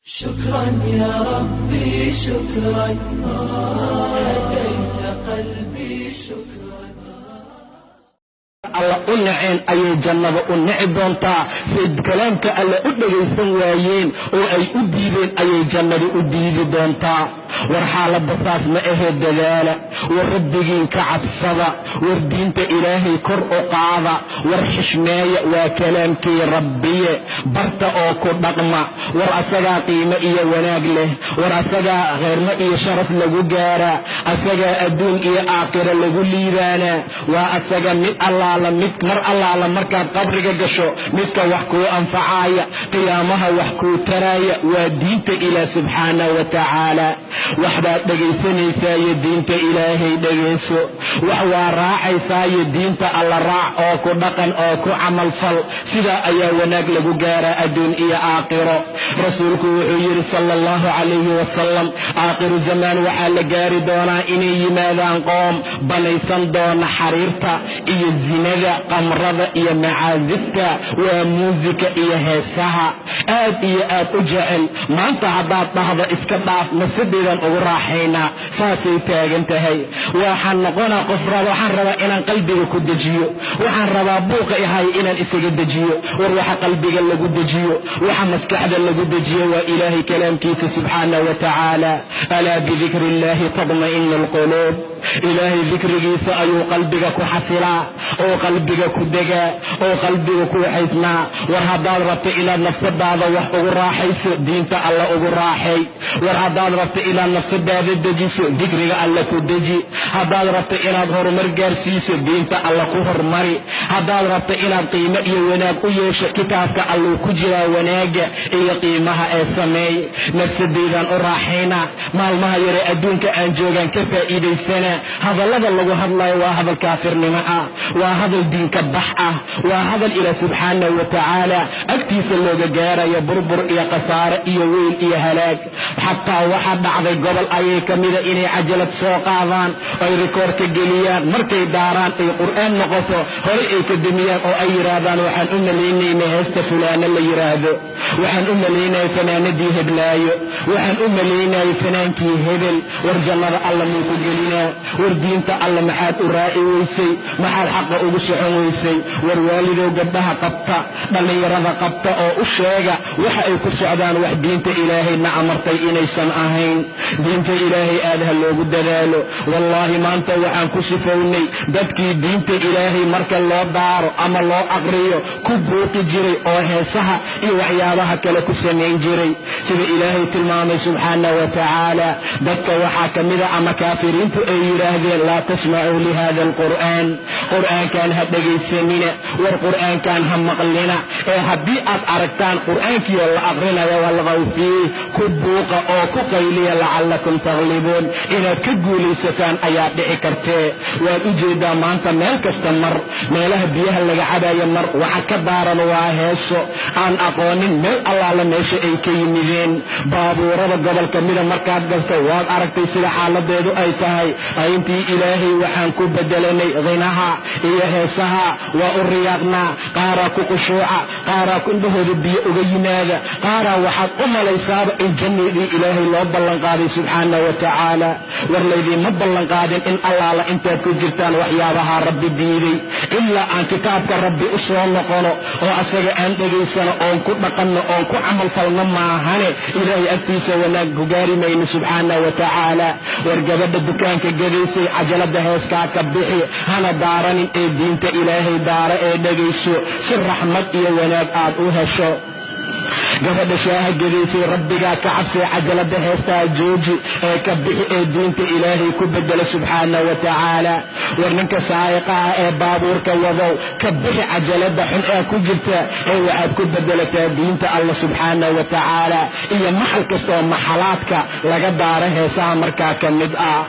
شكرا يا ربي شكرا هديت قلبي شكرا alla u naceen ayay jannada u nici doontaa sid kalaamka alla u dhagaysan waayeen oo ay u diideen ayay jannada u diidi doontaa war xaaladda saas ma ahee dadaala war rabbigiin ka cabsada war diinta ilaahay kor u qaada war xishmeeya waa kalaamkii rabbiye barta oo ku dhaqma war asagaa qiimo iyo wanaag leh war asagaa khayrmo iyo sharaf lagu gaaraa asagaa adduun iyo aakhiro lagu liibaanaa waa asaga mid mar allaala markaad qabriga gasho midka wax kuu anfacaaya qiyaamaha wax kuu taraaya waa diinta ilaah subxaanahu wa tacaala waxbaad dhegaysanaysaaiyo diinta ilaahay dhegayso wax waa raacaysaayo diinta alla raac oo ku dhaqan oo ku camalfal sidaa ayaa wanaag lagu gaaraa adduun iyo aakhiro rasuulku wuxuu yidhi sala allahu calayhi wasalam aakhiru zamaan waxaa la gaari doonaa inay yimaadaan qoom banaysan doona xariirta iyo zinada qamrada iyo macaasifta waa muusika iyo heesaha aad iyo aad u jecel maanta haddaad dhahdo iska dhaaf nafsadeedan ugu raaxaynaa saasay taagan tahay waxaan noqonaa waxaan rabaa inaan qalbiga ku dejiyo waxaan rabaa buuqa ihay inaan isaga dejiyo war waxa qalbiga lagu dejiyo waxa maskaxda lagu dejiyo waa ilaahay kalaamkiisa subxaanahu wa tacaala alaa bidikri illaahi tadma'inu alquluub ilaahay dikrigiisa ayuu qalbiga ku xasilaa oo qalbiga ku degaa oo qalbiga ku waxaysnaa war haddaad rabto inaad nafsadaada wax ugu raaxayso diinta alla ugu raaxay war haddaad rabto inaad nafsadaada dejiso dikriga alla ku deji haddaad rabto inaad horumar gaarsiiso diinta alla ku hormari haddaad rabto inaad qiimo iyo wanaag u yeesho kitaabka alluu ku jiraa wanaaga iyo qiimaha ee sameey nafsadeydaan u raaxaynaa maalmaha yare adduunka aan joogaan ka faa'iidaysanaa hadallada lagu hadlayo waa hadal kaafirnimo ah waa hadal diinka bax ah waa hadal ilaah subxaanahu wa tacaala agtiisa looga gaarayo burbur iyo khasaare iyo weyl iyo halaag xataa waxaa dhacday gobol ayay ka mida inay cajalad soo qaadaan ay rikoor ka geliyaan markay daaraan ay qur'aan noqoto horay ay ka demiyaan oo ay yidhaahdaan waxaan u malaynayna heesta fulaano la yidhaahdo waxaan u malaynaya fanaanadii heblaayo waxaan u malaynaya fanaankii hebel war jannada alla muu ku gelinaa war diinta alla maxaad u raaci weysay maxaad xaqa ugu socon weysay war waalidow gabdhaha qabta dhallinyarada qabta oo u sheega waxa ay ku socdaan wax diinta ilaahayna amartay inaysan ahayn diinta ilaahay aad ha loogu dadaalo wallaahi maanta waxaan ku sifownay dadkii diinta ilaahay marka loo daaro ama loo aqriyo ku buuqi jiray oo heesaha iyo waxyaabaha kale ku samayn jiray sida ilaahay tilmaamay subxaanahu wa tacaala dadka waxaa ka mida ama kaafiriintu ay yidhaahdeen laa tasmacuu lihada alqur'aan qur'aankan ha dhegaysanina war qur'aankan ha maqlina ee haddii aad aragtaan qur'aankiioo la aqrinayo walqaw fiih ku buuqa oo ku qayliya lacallakum taglibuun inaad ka guulaysataan ayaa dhici kartee waad u jeedaa maanta meel kasta mar meelaha biyaha laga cabayo mar waxa ka daaran waa heeso aan aqoonin meel allaala meesha ay ka yimideen baabuurada gobolka mida markaad galto waad aragtay sida xaaladeedu ay tahay ayntii ilaahay waxaan ku bedelanay qinaha iyo heesaha waa u riyaaqnaa qaaraa ku qushuuca qaaraa indhahooda biyo uga yimaada qaaraa waxaad u malaysaaba in jannadii ilaahay loo ballanqaaday subxaanahu wa tacaala war laydiinma ballanqaadin in allaala intaad ku jirtaan waxyaabaha rabbi diiday ilaa aan kitaabka rabbi u soo noqono oo asaga aan dhegaysano oon ku dhaqanno oon ku camalfalno maahane ilaahay agtiisa wanaag ku gaari mayno subxaanahu wa tacaala war gabadha dukaanka gadaysay cajalada heeskaa ka bixi hana daaranin ee diinta ilaahay daara ee dhegayso si raxmad iyo wanaag aad u hesho gabadha shaaha gadaysay rabbigaa ka cabsay cajalada heestaa jooji ee ka bixi ee diinta ilaahay ku bedelo subxaanahu wa tacaala war ninka saa'iqa ah ee baabuurka wadow ka bixi cajalada xun ee ku jirta ee waxaad ku bedelataa diinta alla subxaanahu wa tacaala iyo maxal kastaoo maxalaadka laga daaro heesaha markaa ka mid ah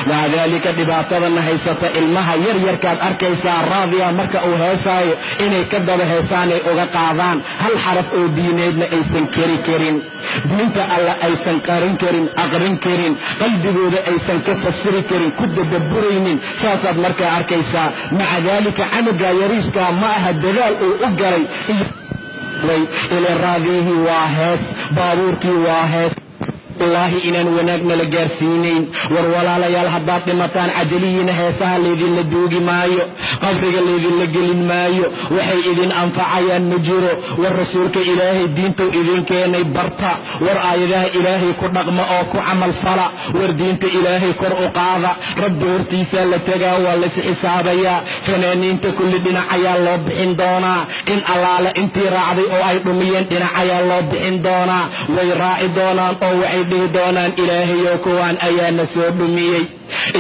maca daalika dhibaatadana haysata ilmaha yaryarkaad arkaysaa raadiya marka uu heesaayo inay ka daba heesaanay uga qaadaan hal xaraf oo diineedna aysan keri karin diinta alla aysan qarin karin aqrin karin qalbigooda aysan ka fasiri karin ku tadabburaynin saasaad markaa arkaysaa maca daalika canuga yariiskaa ma aha dadaal uu u galay إلى راضيه واهس baabuurkii waa hees wallaahi inaan wanaagna la gaarsiinayn. war walaalayaal haddaad dhimataan cajalihiina heesaha laydinla duugi maayo, qabriga laydinla gelin maayo, waxay idin anfacayaan ma jiro. war rasuulka ilaahay diintuu idin keenay barta, war aayadaha ilaahay ku dhaqma oo ku camal fala, war diinta ilaahay kor u qaada. rabbi hortiisaa la tegaa, waa lais xisaabayaa. fanaaniinta kulli dhinac ayaa loo bixin doonaa, in allaale intii raacday oo ay dhumiyeen dhinac ayaa loo bixin doonaa. way raaci doonaan oo waxay dhihi doonaan ilaahayow kuwaan ayaa na soo dhumiyey,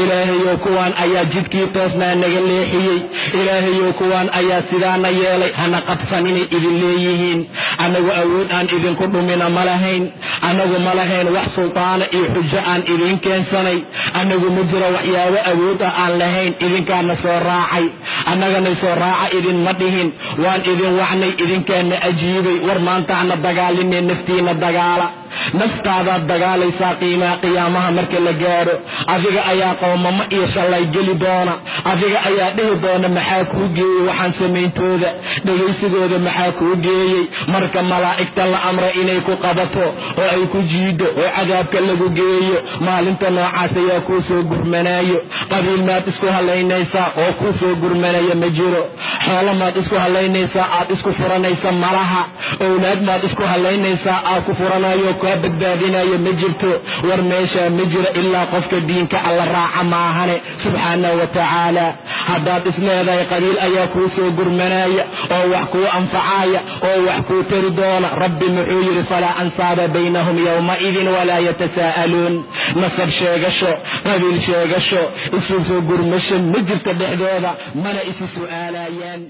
ilaahayow kuwaan ayaa jidkii toosnaa naga leexiyey, ilaahayow kuwaan ayaa sidaana yeelay. hana qabsan inay idin leeyihiin. annagu awood aan idinku dhumina ma lahayn, annagu ma lahayn wax sultaana iyo xujo aan idin keensanay, annagu ma jiro waxyaabo awood ah aan lahayn. idinkaana soo raacay, annagana soo raaca idinma dhihin, waan idin wacnay idinkaana ajiibay. war maantaana dagaalinee naftiina dagaala, naftaadaad dagaalaysaa qiyaamaha marka la gaaro. adiga ayaa qoomamo iyo shallay geli doona, adiga ayaa dhihi doona maxaa kuu geeyey waxaan samayntooda, dhegaysigooda maxaa kuu geeyey. marka malaa'igta la amra inay ku qabato oo ay ku jiido oo cadaabka lagu geeyo, maalinta noocaas ayaa kuu soo gurmanaayo. qabiil maad isku halaynaysaa oo kuu soo gurmanaya ma jiro, xoolo maad isku halaynaysaa aad isku furanaysa malaha, owlaad maad isku halaynaysaa aad ku furanayo kaa badbaadinayo ma jirto. war meeshaa ma jiro ilaa qofka diinka alla raaca maahane subxaanahu wa tacaala. haddaad isleedahay qabiil ayaa kuu soo gurmanaya oo wax kuu anfacaya oo wax kuu tari doona, rabbi muxuu yidhi falaa ansaaba baynahum yowmaidin walaa yatasaa'aluun. nasab sheegasho, qabiil sheegasho, isu soo gurmasho ma jirta dhexdooda, mana isu su'aalayaan.